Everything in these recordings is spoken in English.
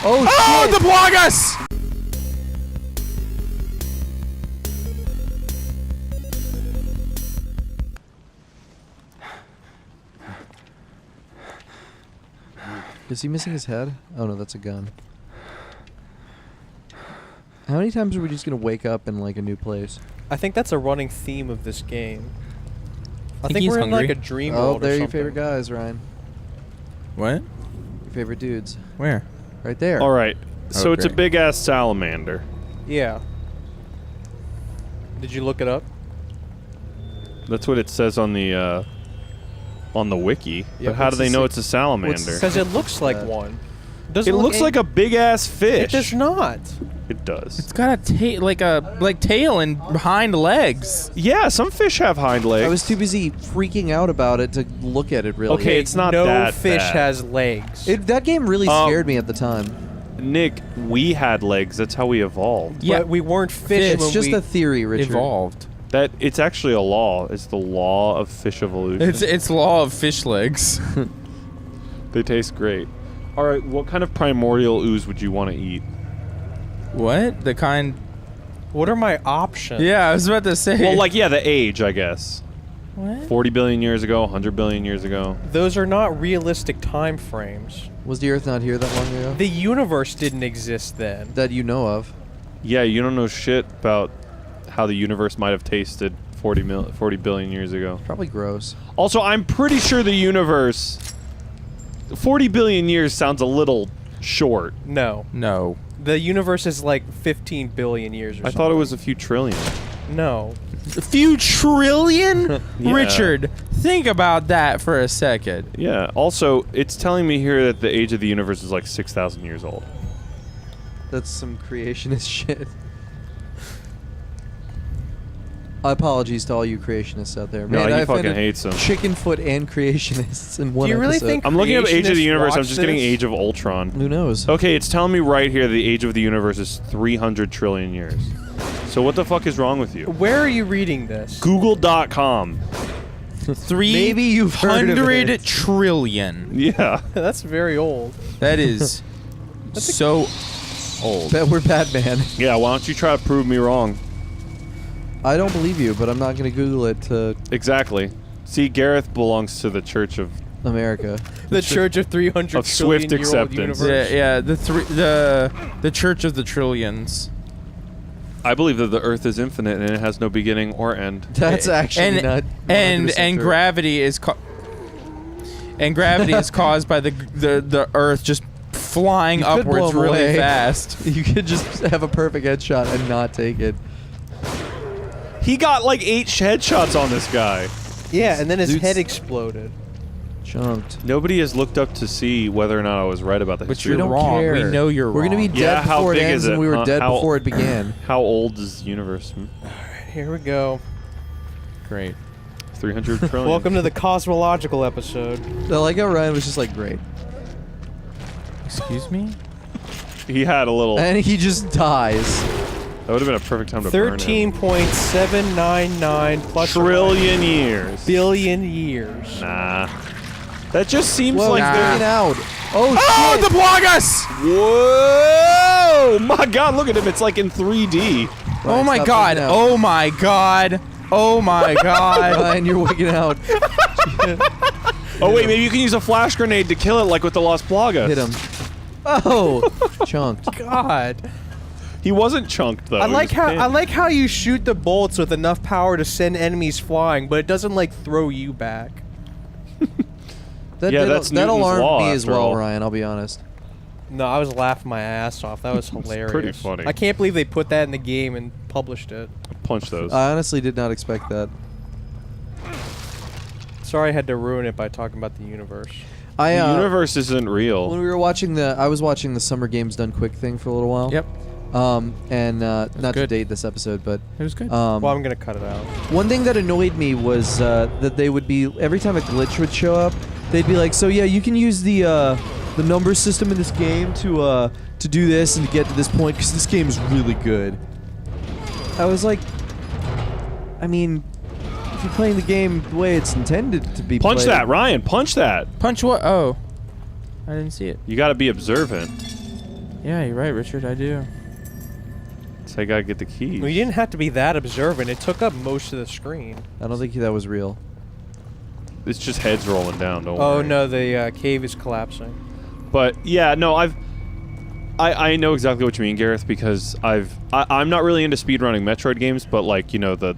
Oh, the Plagas! Is he missing his head? Oh no, that's a gun. How many times are we just gonna wake up in like a new place? I think that's a running theme of this game. I Think think he's we're hungry. in like a dream Oh, world or they're your something. favorite guys, Ryan. What? Your favorite dudes. Where? Right there. All right. So it's a great. big ass salamander. Yeah. Did you look it up? That's what it says on the wiki. Yeah, but how do what's they the know sig- it's a salamander? Because it looks like one. Doesn't It looks like a big ass fish. It does not. It does. It's got a like tail and hind legs. Yeah, some fish have hind legs. I was too busy freaking out about it to look at it really. Okay, it's not no that fish bad. has legs. That game really scared me at the time. Nick, we had legs. That's how we evolved. Yeah. But we weren't fish. It's when just we, a theory, Richard. Evolved. That it's actually a law. It's the law of fish evolution. It's law of fish legs. They taste great. All right, what kind of primordial ooze would you want to eat? What? The kind? What are my options? Yeah, I was about to say. Well, like the age, I guess. What? 40 billion years ago, 100 billion years ago. Those are not realistic time frames. Was the Earth not here that long ago? The universe didn't exist then. That you know of. Yeah, you don't know shit about how the universe might have tasted 40 billion years ago. Probably gross. Also, I'm pretty sure the universe 40 billion years sounds a little short. No. No. The universe is like 15 billion years or I something. thought it was a few trillion. No. A few trillion? Yeah. Richard, think about that for a second. Yeah. Also, it's telling me here that the age of the universe is like 6,000 years old. That's some creationist shit. Apologies to all you creationists out there. No, Man, he I fucking offended hates them. Chickenfoot and creationists in one Do you really episode. think I'm looking up Age of the creationists Universe. I'm watch just getting this? Age of Ultron. Who knows? Okay, it's telling me right here the age of the universe is 300 trillion years. So what the fuck is wrong with you? Where are you reading this? Google.com. Maybe you've heard of 300 it. trillion. Yeah. That's very old. That is so old. Bet we're Batman. Yeah, why don't you try to prove me wrong? I don't believe you, but I'm not going to Google it to Exactly. See, Gareth belongs to the Church of... America. The Church of 300 Of swift trillion year old acceptance. universe. Yeah, the Church of the Trillions. I believe that the Earth is infinite and it has no beginning or end. That's actually not 100% and true. gravity is gravity is caused by the Earth just flying You could blow upwards 'em really away. fast. You could just have a perfect headshot and not take it. He got like 8 headshots on this guy. Yeah, and then his Dude's- head exploded. Chunked. Nobody has looked up to see whether or not I was right about the But history. you're don't wrong. care. We know you're We're wrong. gonna be dead Yeah, how before it big ends, is it? and we were Huh? dead How- before it began. How old is the universe? Here we go. Great. 300 trillion. Welcome to the cosmological episode. I like how Ryan was just like, great. Excuse me? He had a little... And he just dies. That would have been a perfect time to burn him. 13.799 plus or Trillion years. billion years. Nah. That just seems Whoa, like he's they're... freaking out. Oh, Oh, shit! the Plagas! Whoa! My God, look at him. It's like in 3D. Oh my stop god. freaking out. Oh my god. Oh my god. Ryan, you're wigging out. Oh, wait, maybe you can use a flash grenade to kill it like with the Las Plagas. Hit him. Oh! Chunked. God. He wasn't chunked, though. I He like was how pinned. you shoot the bolts with enough power to send enemies flying, but it doesn't like throw you back. That, Yeah, did- that's that Newton's alarmed law, me as after well, all. Ryan, I'll be honest. No, I was laughing my ass off. That was hilarious. pretty funny. I can't believe they put that in the game and published it. Punch those. I honestly did not expect that. Sorry I had to ruin it by talking about the universe. I, the universe isn't real. when we were watching I was watching the Summer Games Done Quick thing for a little while. Yep. And not to good. date this episode, but It was good. Well, I'm gonna cut it out. one thing that annoyed me was that they would be every time a glitch would show up, they'd be like, "So yeah, you can use the number system in this game to do this and to get to this point because this game is really good." I was like, I mean, if you're playing the game the way it's intended to be Punch played, that, Ryan. Punch that. Punch what? Oh. I didn't see it. You gotta be observant. Yeah, you're right, Richard. I do. So I gotta get the keys. Well, you didn't have to be that observant. It took up most of the screen. I don't think that was real. It's just heads rolling down. Don't Oh worry. no, the cave is collapsing. But yeah, no, I know exactly what you mean, Gareth, because I'm not really into speedrunning Metroid games, but like, you know, the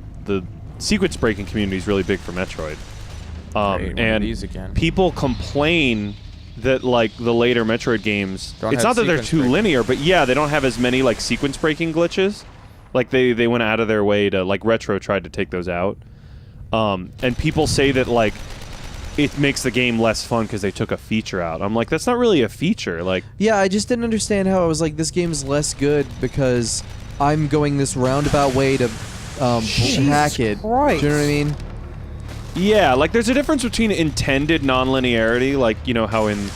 sequence breaking community is really big for Metroid. Great, one of And these again. people complain that like the later Metroid games, Don't it's have not that they're sequence too breaking. linear, but yeah, they don't have as many like sequence breaking glitches. Like they went out of their way to, like, Retro tried to take those out. And people say that like it makes the game less fun because they took a feature out. I'm like, that's not really a feature. Like, Yeah, I just didn't understand how I was like, this game's less good because I'm going this roundabout way to hack it. Christ. Do you know what I mean? yeah, like there's a difference between intended non-linearity, like, you know how in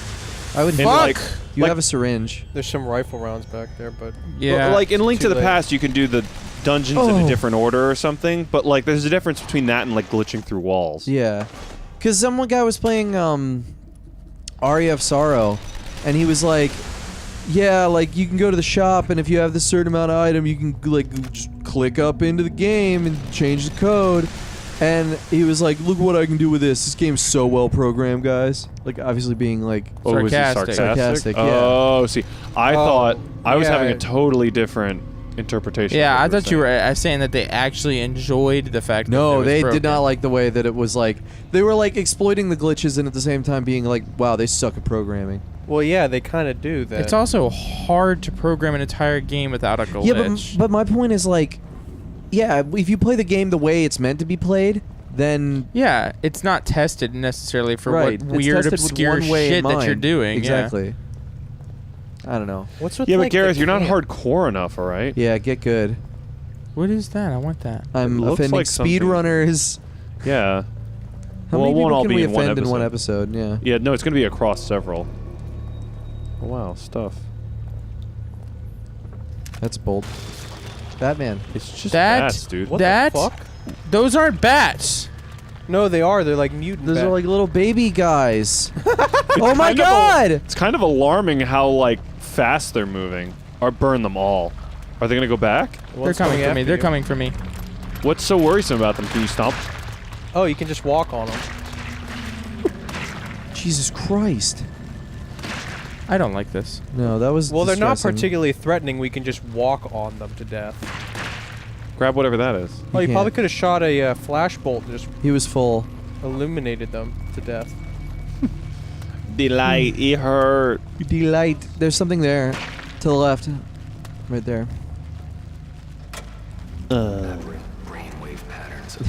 I would. in like You like, have a syringe. There's some rifle rounds back there, but Yeah. like in Link Too to the late. Past, you can do the dungeons in Oh. a different order or something, but like there's a difference between that and like glitching through walls. Yeah, because some guy was playing Aria of Sorrow, and he was like, "Yeah, like you can go to the shop, and if you have this certain amount of item, you can like just click up into the game and change the code." And he was like, "Look what I can do with this. This game's so well programmed, guys." Like obviously being like, Oh, was he Sarcastic. Sarcastic, yeah. Oh, see, I thought I was yeah. having a totally different interpretation. Yeah, I of what thought you were saying. saying that they actually enjoyed the fact that no, it was they broken. did not like the way that it was like they were like exploiting the glitches and at the same time being like, "Wow, they suck at programming." well, yeah, they kind of do that. It's also hard to program an entire game without a glitch. Yeah, but my point is like, yeah, if you play the game the way it's meant to be played, then Yeah, it's not tested necessarily for right, what it's weird, tested with obscure one way in shit that you're mind. doing. Exactly. I don't know. What's with Yeah, like, but Gareth, the you're not camp? hardcore enough, all right? Yeah, get good. Yeah. What is that? I want that. I'm looks offending like something- speedrunners. Yeah. How Well, it many won't people all can be we in one offend in one episode? Yeah. Yeah, no, it's going to be across several. Oh, wow, stuff. That's bold. Batman. It's just That- bats, dude. What That- the fuck? Those aren't bats. No, they are. They're like mutant. Those bat- are like little baby guys. Oh my kind of a- god! It's kind of alarming how, like, fast they're moving. Or burn them all. Are they going to go back? One's They're coming for me. after They're you. coming for me. What's so worrisome about them? Can you stomp? Oh, you can just walk on them. Jesus Christ. I don't like this. No, that was. Well, they're not distressing. particularly threatening. We can just walk on them to death. Grab whatever that is. Oh, you can't. probably could have shot a flash bolt and just He was full. illuminated them to death. Delight, it hurt. Delight. There's something there. To the left. Right there.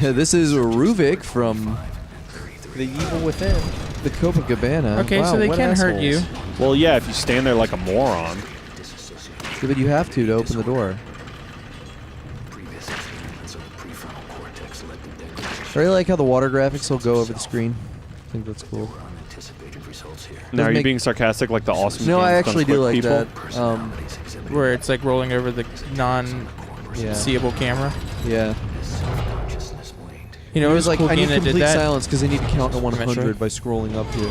Yeah, this is Ruvik from The evil within. the Copacabana. Okay, Wow, so they what can hurt you. assholes. Well, yeah, if you stand there like a moron. Yeah, but you have to open the door. I really like how the water graphics will go over the screen. I think that's cool. Now, are you make- being sarcastic like the awesome No, games I done actually do quick like people? that. Where it's like rolling over the Yeah. non-seeable camera. Yeah. You know, It it was was like, cool I need game that did complete that. silence because I need to count to 100 Metroid. by scrolling up here.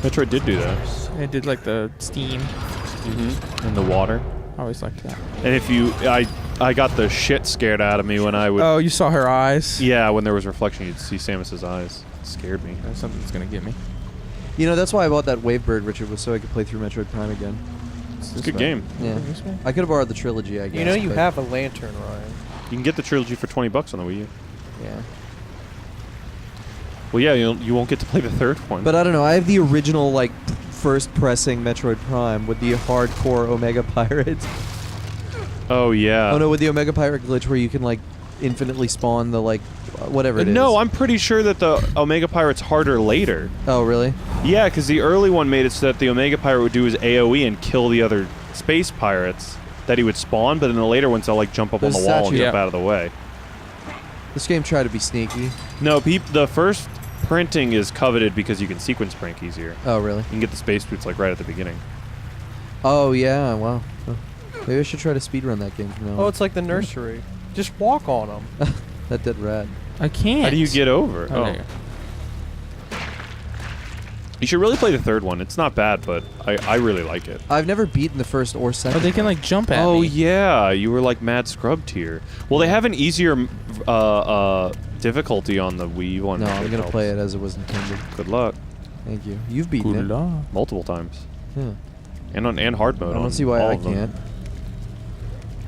Metroid did do that. It did like the steam. In the water. I always liked that. And if you, I got the shit scared out of me when I would. Oh, you saw her eyes? Yeah, when there was reflection, you'd see Samus's eyes. It scared me. There's something that's gonna get me. You know, that's why I bought that Wavebird, Richard, was so I could play through Metroid Prime again. It's a good game. Yeah. This way? I could have borrowed the trilogy, I guess. You know you but- have a lantern, Ryan. You can get the trilogy for $20 on the Wii U. Yeah. Well, yeah, you won't get to play the third one. But I don't know, I have the original, like, first pressing Metroid Prime with the hardcore Omega Pirate. oh yeah. Oh no, with the Omega Pirate glitch where you can, like, infinitely spawn the, like, whatever it is. No, I'm pretty sure that the Omega Pirate's harder later. Oh, really? Yeah, because the early one made it so that the Omega Pirate would do his AoE and kill the other space pirates that he would spawn, but in the later ones they'll like jump up Those on the wall and statues. jump Yeah. out of the way. This game tried to be sneaky. No, the first printing is coveted because you can sequence prank easier. Oh, really? You can get the space boots like right at the beginning. Oh, yeah, wow. Oh. Maybe I should try to speedrun that game from now on. Oh, it's like the nursery. Just walk on them. That dead rat. I can't. How do you get over? Oh, there you You should really play the third one. It's not bad, but I really like it. I've never beaten the first or second. Oh, they can like jump at Oh me. yeah, you were like mad scrub tier. Well, they have an easier difficulty on the Wii one. No, which I'm gonna helps. play it as it was intended. Good luck. Thank you. You've beaten it. Ooh-la. Multiple times. Yeah. And hard mode. I don't on see why all I of them. can't.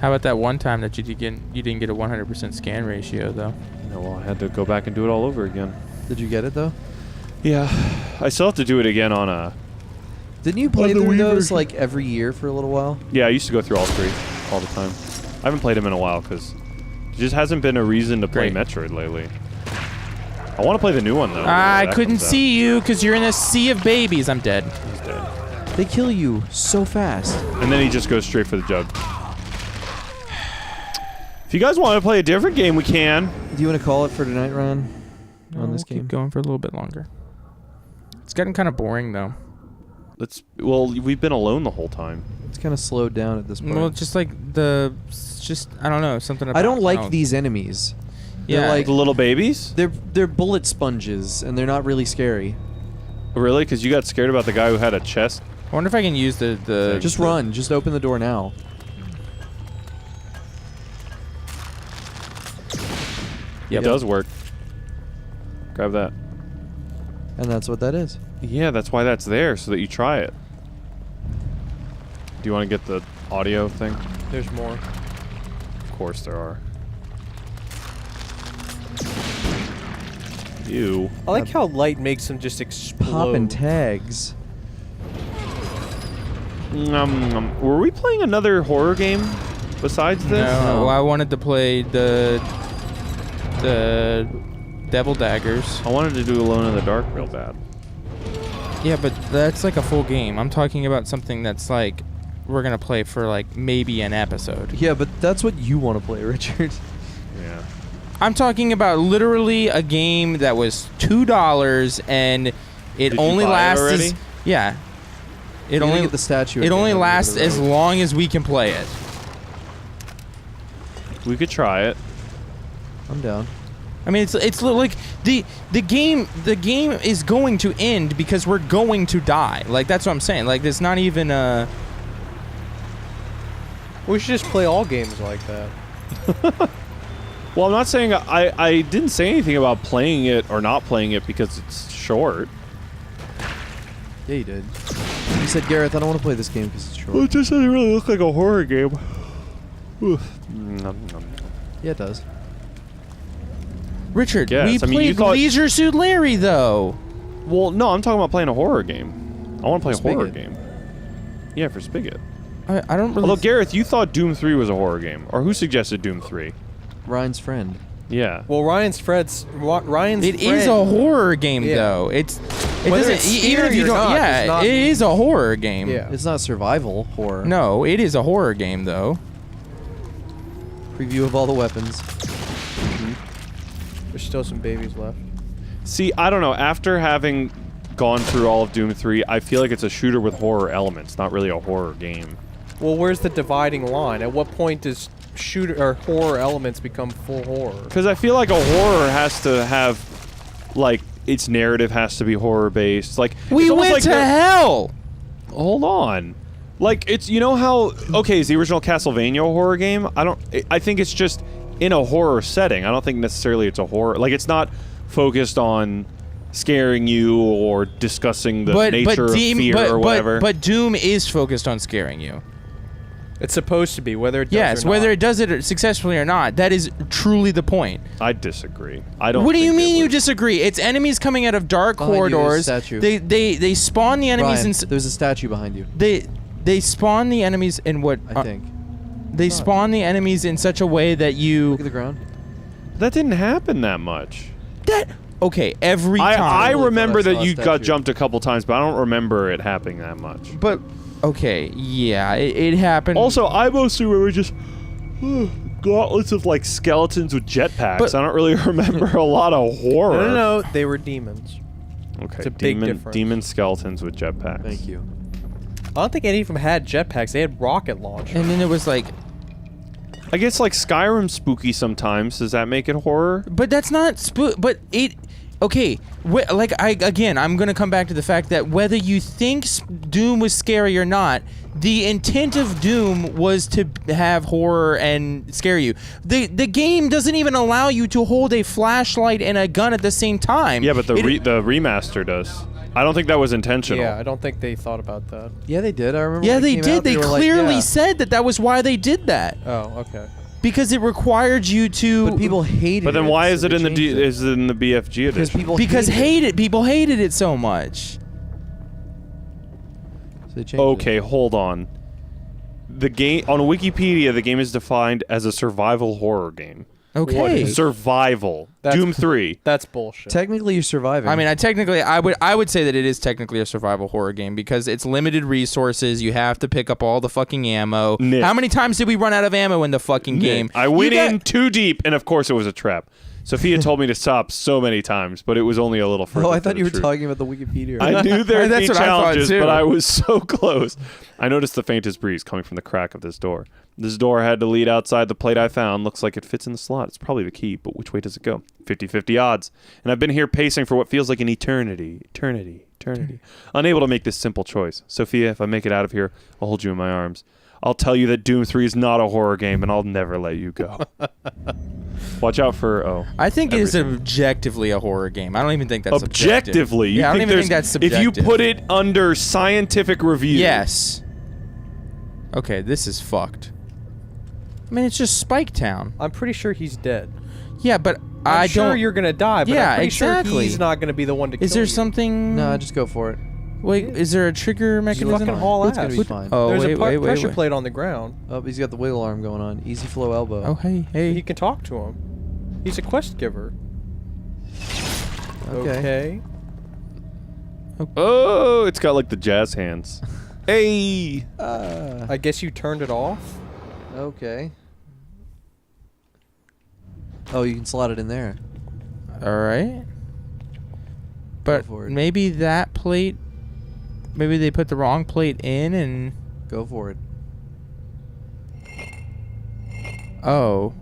How about that one time that you didn't get a 100% scan ratio though? Yeah, well, I had to go back and do it all over again. Did you get it though? Yeah, I still have to do it again on a. Didn't you play the through Wii those version. like every year for a little while? Yeah, I used to go through all three all the time. I haven't played them in a while because there just hasn't been a reason to play Great. Metroid lately. I want to play the new one though. I That couldn't comes out. see you because you're in a sea of babies. I'm dead. He's dead. They kill you so fast. And then he just goes straight for the jug. If you guys want to play a different game, we can. Do you want to call it for tonight, Ryan? No, On this we'll game? keep going for a little bit longer. It's getting kind of boring though. Well, we've been alone the whole time. It's kind of slowed down at this point. Well, just like I don't know, something about I don't like how- these enemies. Yeah, They're like The little babies? they're bullet sponges and they're not really scary. Really? Because you got scared about the guy who had a chest? I wonder if I can use the Just run. Just open the door now. It does work. Grab that. And that's what that is. Yeah, that's why that's there, so that you try it. Do you want to get the audio thing? There's more. Of course there are. Ew. I like how light makes them just explode. Popping tags. Were we playing another horror game besides this? No, I wanted to play the Devil Daggers. I wanted to do Alone in the Dark real bad. Yeah, but that's like a full game. I'm talking about something that's like we're gonna play for like maybe an episode. Yeah, but that's what you want to play, Richard. Yeah. I'm talking about literally a game that was $2 and it Did you only buy it lasts. already? Yeah. It You only get the statue. it again only over lasts the as road. long as we can play it. We could try it. I'm down. I mean, it's like the game is going to end because we're going to die. Like that's what I'm saying. Like there's not even a. We should just play all games like that. Well, I'm not saying I didn't say anything about playing it or not playing it because it's short. Yeah, you did. You said, Gareth, I don't want to play this game because it's short. Well, it just doesn't really look like a horror game. Oof. Yeah, it does. Richard, Yes, we I mean, you played thought- Leisure Suit Larry though. Well, no, I'm talking about playing a horror game. I want to play a horror Spigot. game. Yeah, for Spigot. I don't really. Although, Gareth, you thought Doom 3 was a horror game. Or who suggested Doom 3? Ryan's friend. Yeah. Well, Ryan's It is a horror game Yeah. though. It Whether doesn't it's even if scary you or don't. not Yeah, does not it mean- is a horror game. Yeah. It's not survival horror. No, it is a horror game though. Preview of all the weapons. There's still some babies left. See, I don't know. After having gone through all of Doom 3, I feel like it's a shooter with horror elements, not really a horror game. Well, where's the dividing line? At what point does shooter or horror elements become full horror? Because I feel like a horror has to have, like, its narrative has to be horror-based. Like, We it's almost went like to the- hell. Hold on. Like, it's, you know how, okay, is the original Castlevania a horror game? I think it's just in a horror setting. I don't think necessarily it's a horror. Like, it's not focused on scaring you or discussing the nature of fear or whatever. But Doom is focused on scaring you. It's supposed to be, whether it does Yes, or not. whether it does it successfully or not, that is truly the point. I disagree. I don't What do you think it mean you was- disagree? It's enemies coming out of dark Behind you, there's a corridors. statue. They spawn the enemies Ryan, in. there's a statue behind you. They spawn the enemies in what? I think. They spawn the enemies in such a way that you. Look at the ground. That didn't happen that much. Okay, every time. I really remember thought I that saw a you got statue. jumped a couple times, but I don't remember it happening that much. But okay, yeah, it happened. Also, I mostly remember just gauntlets of like skeletons with jetpacks. But- I don't really remember a lot of horror. No, they were demons. Okay, It's a big difference. demon skeletons with jetpacks. Thank you. I don't think any of them had jetpacks. They had rocket launchers. and then it was like, I guess like Skyrim's spooky sometimes. Does that make it horror? but that's not But okay, I'm gonna come back to the fact that whether you think Doom was scary or not, the intent of Doom was to have horror and scare you. The game doesn't even allow you to hold a flashlight and a gun at the same time. Yeah, but the remaster does. I don't think that was intentional. Yeah, I don't think they thought about that. Yeah, they did. I remember. Yeah, when it they came did. out, They were clearly like, yeah. said that was why they did that. Oh, okay. Because it required you to. But people hated it. But then why so is it they in the changed it. is it in the BFG edition? Because people People hated it so much. So they changed it. Okay, hold on. The game on Wikipedia, the game is defined as a survival horror game. Okay. Survival. That's- Doom 3. That's bullshit. Technically, you're surviving. I mean, I would say that it is technically a survival horror game because it's limited resources. You have to pick up all the fucking ammo. Nick. How many times did we run out of ammo in the fucking game? I went in too deep, and of course it was a trap. Sophia told me to stop so many times, but it was only a little further. Oh, I from thought the you were truth. talking about the Wikipedia. I knew there'd That's be what I thought, challenges, too. but I was so close. I noticed the faintest breeze coming from the crack of this door. This door had to lead outside. The plate I found looks like it fits in the slot. It's probably the key, but which way does it go? 50-50 odds. And I've been here pacing for what feels like an eternity. Unable to make this simple choice. Sophia, if I make it out of here, I'll hold you in my arms. I'll tell you that Doom 3 is not a horror game, and I'll never let you go. Watch out for, I think it is everything. objectively a horror game. I don't even think that's Objectively? subjective. Yeah, I don't even think that's subjective. If you put it under scientific review... Yes. Okay, this is fucked. I mean, it's just Spike Town. I'm pretty sure he's dead. Yeah, but I'm I sure don't. you're gonna die, but Yeah, I'm pretty exactly. sure he's not gonna be the one to kill Is there you. something? No, just go for it. Wait, is there a trigger mechanism? fucking haul It's gonna ass. be fine. Oh, There's wait, a wait, pressure wait. plate on the ground. Oh, he's got the wiggle arm going on. Easy flow elbow. Oh, hey, You hey. can talk to him. He's a quest giver. Okay. Oh, it's got like the jazz hands. Hey! I guess you turned it off. Okay. Oh, you can slot it in there. All right. But for it. maybe that plate. Maybe they put the wrong plate in and. Go for it. Oh.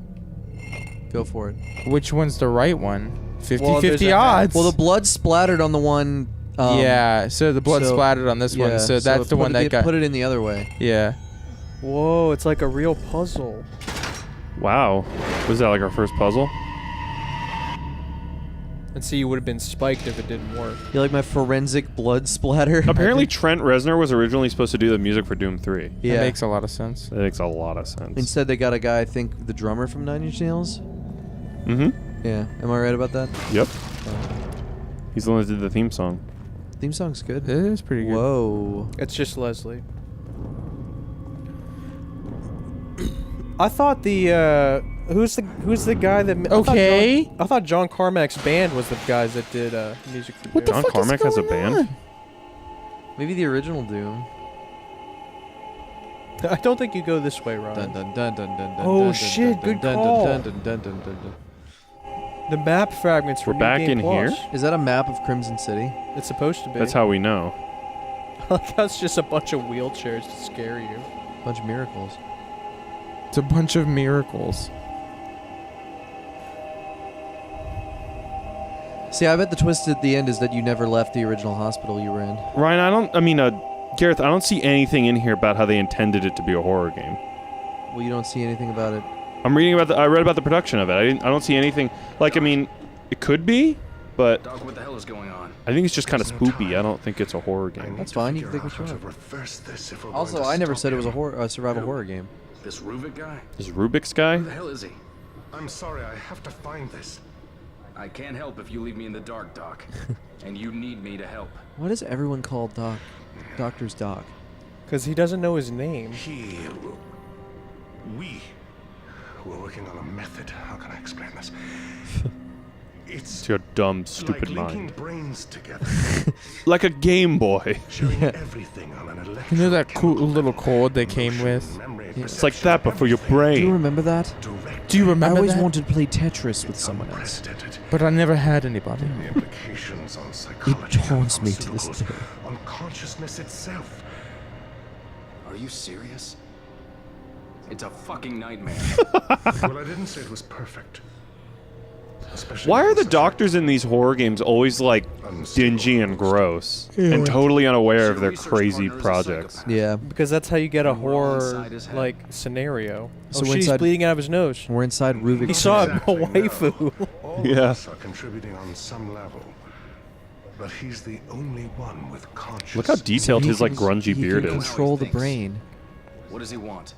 Go for it. Which one's the right one? 50-50 Well, there's a odds. Well, the blood splattered on the one. Yeah, so the blood so- splattered on this one, yeah, so that's the one that got. Put it in the other way. Yeah. Whoa, it's like a real puzzle. Wow. Was that like our first puzzle? And see, you would have been spiked if it didn't work. You like my forensic blood splatter? Apparently Trent Reznor was originally supposed to do the music for Doom 3. Yeah. That makes a lot of sense. That makes a lot of sense. Instead, they got a guy, I think, the drummer from Nine Inch Nails. Mm-hmm. Yeah. Am I right about that? Yep. He's the one that did the theme song. Theme song's good. It is pretty good. Whoa. It's just Leslie. I thought the who's the guy that Okay. I thought John Carmack's band was the guys that did music for What the Doom. John fuck is Carmack has a going band? on? Maybe the original Doom. I don't think you go this way, Ryan. Dun, dun, dun, dun, dun, dun, Oh, dun, shit, dun, good dun, call. dun, dun, dun, dun, dun, dun. The map fragments for We're New back Game in Plus. here? Is that a map of Crimson City? It's supposed to be. That's how we know. Like that's just a bunch of wheelchairs to scare you. Bunch of miracles. It's a bunch of miracles. See, I bet the twist at the end is that you never left the original hospital you were in. Ryan, Gareth, I don't see anything in here about how they intended it to be a horror game. Well, you don't see anything about it. I read about the production of it. I don't see anything. Like, I mean, it could be, but Doc, what the hell is going on? I think it's just kind of spoopy. I don't think it's a horror game. That's fine. You can think what you want. Also, I never said it was a survival horror game. This Rubik guy? Is Rubik's guy? Who the hell is he? I'm sorry, I have to find this. I can't help if you leave me in the dark, Doc. And you need me to help. Why does everyone call Doc Doctor's Doc? Because he doesn't know his name. We're working on a method. How can I explain this? It's your dumb, stupid like linking mind. brains together, Like a Game Boy. showing everything on an electrical. You know that cool little cord they came with? It's like that, but for your Do you brain. remember that? Do you I remember always that? wanted to play Tetris with someone else. Unprecedented. But I never had anybody. The implications on psychology, haunts me to this pharmaceuticals, day. on consciousness itself. Are you serious? It's a fucking nightmare. Well, I didn't say it was perfect. especially Why are the such a doctors in these horror games always like dingy and gross and totally unaware of their crazy projects? Yeah. Because that's how you get a And we're all horror inside his head. like scenario. So Oh we're shit, he's inside- bleeding out of his nose. We're inside Ruvik's. He saw a Exactly, no. waifu. All Yeah. of us are contributing on some level, but he's the only one with conscious. Look how detailed his like grungy he beard can is. control the Thinks. brain. What does he want?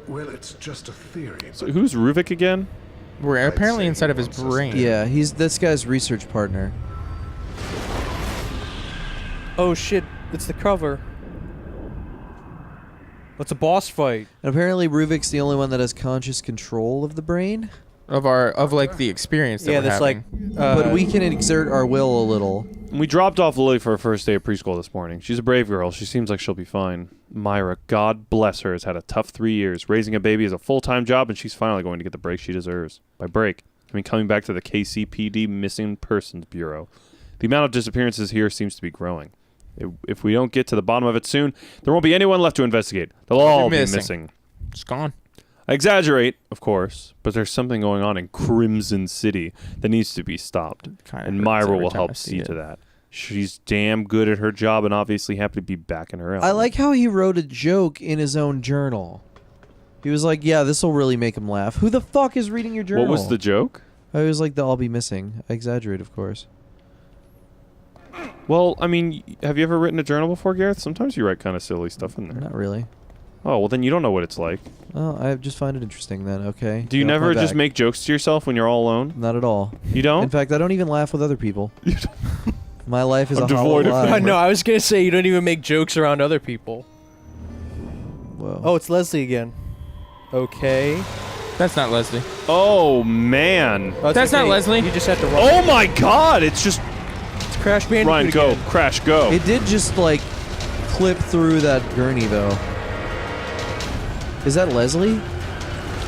Well, it's just a theory. So but who's Ruvik again? We're apparently say inside he of his wants us brain. Yeah, he's this guy's research partner. Oh shit, it's the cover. It's a boss fight. And apparently Ruvik's the only one that has conscious control of the brain. Of like the experience that Yeah, we're that's like. having. But we can exert our will a little. We dropped off Lily for her first day of preschool this morning. She's a brave girl. She seems like she'll be fine. Myra, God bless her, has had a tough 3 years. Raising a baby is a full-time job, and she's finally going to get the break she deserves. By break, I mean coming back to the KCPD Missing Persons Bureau. The amount of disappearances here seems to be growing. If we don't get to the bottom of it soon, there won't be anyone left to investigate. They'll all be missing. It's gone. I exaggerate, of course, but there's something going on in Crimson City that needs to be stopped. Kinda And hurts Myra every will time I help see see it. to that. She's damn good at her job and obviously happy to be back in her element. I like how he wrote a joke in his own journal. He was like, "Yeah, this will really make him laugh." Who the fuck is reading your journal? What was the joke? I was like, "I'll be missing." I exaggerate, of course. Well, I mean, have you ever written a journal before, Gareth? Sometimes you write kind of silly stuff in there. Not really. Oh, well, then you don't know what it's like. Oh, I just find it interesting then. Okay. Do you Get off my never just back. make jokes to yourself when you're all alone? Not at all. You don't? In fact, I don't even laugh with other people. My life is I'm a hollow devoid of lie. No, I was gonna say you don't even make jokes around other people. Whoa. Oh, it's Leslie again. Okay. That's not Leslie. Oh, man. Oh, it's That's not okay. Leslie. You just have to run. Oh, my God. It's just... It's Crash Bandicoot Ryan, go. again. Crash, go. It did just like clip through that gurney though. Is that Leslie?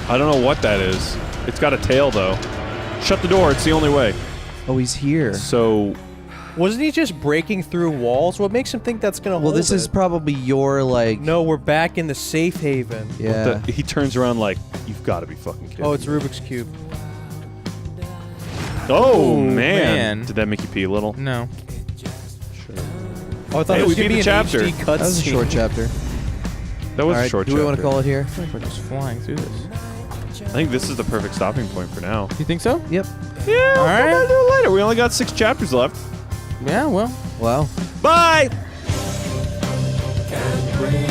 I don't know what that is. It's got a tail, though. Shut the door. It's the only way. Oh, he's here. So... Wasn't he just breaking through walls? What makes him think that's gonna Well, hold this is it? probably your like. No, we're back in the safe haven. Yeah. He turns around like, you've got to be fucking kidding Oh, me. it's Rubik's Cube. Oh, Ooh, man. man. Did that make you pee a little? No. Oh, I thought Hey, it was we gonna beat be the an chapter. HD That was a cutscene. short chapter. That was All a right, short do chapter. we want to call it here? I feel like we're just flying through this. I think this is the perfect stopping point for now. You think so? Yep. Yeah, All we'll right. come back to it later. We only got 6 chapters left. Yeah, well. Wow. Bye! Can't bring